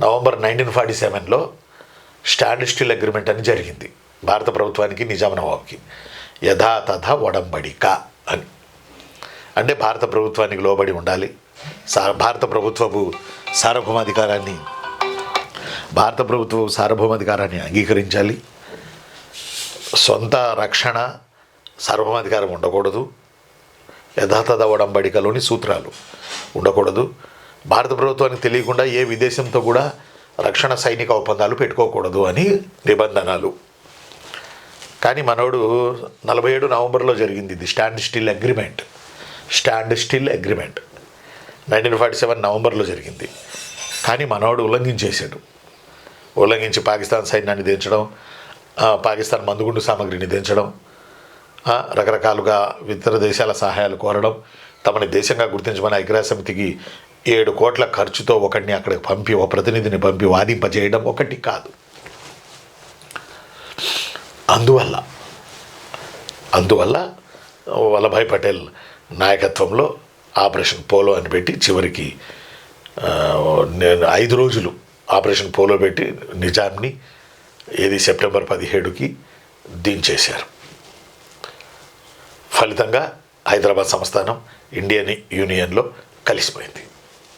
November 1947లో stand still agreement అని జరిగింది భారత ప్రభుత్వానికి నిజాం నవాబ్కి. యథాతథ ఒడంబడిక అని, అంటే భారత ప్రభుత్వానికి లోబడి ఉండాలి, భారత ప్రభుత్వపు సార్వభౌమాధికారాన్ని అంగీకరించాలి, సొంత రక్షణ సార్వభౌమాధికారం ఉండకూడదు, యథాతథ ఒడంబడికలోని సూత్రాలు ఉండకూడదు, భారత ప్రభుత్వానికి తెలియకుండా ఏ విదేశంతో కూడా రక్షణ సైనిక ఒప్పందాలు పెట్టుకోకూడదు అని నిబంధనలు. కానీ మనోడు 47 నవంబర్లో జరిగింది ఇది స్టాండ్ స్టిల్ అగ్రిమెంట్. 1947 నవంబర్లో జరిగింది. కానీ మనోడు ఉల్లంఘించి పాకిస్తాన్ సైన్యాన్ని దించడం, పాకిస్తాన్ మందుగుండు సామగ్రిని దించడం, రకరకాలుగా ఇతర దేశాల సహాయాలు కోరడం, తమని దేశంగా గుర్తించమని ఐక్యరాజ్య సమితికి 7 కోట్ల ఖర్చుతో ఒకటిని అక్కడికి పంపి, ఒక ప్రతినిధిని పంపి వాదింపజేయడం ఒకటి కాదు. అందువల్ల వల్లభాయ్ పటేల్ నాయకత్వంలో ఆపరేషన్ పోలో అని పెట్టి చివరికి 5 రోజులు ఆపరేషన్ పోలో పెట్టి నిజాంని సెప్టెంబర్ 17కి దించేశారు. ఫలితంగా హైదరాబాద్ సంస్థానం ఇండియన్ యూనియన్లో కలిసిపోయింది.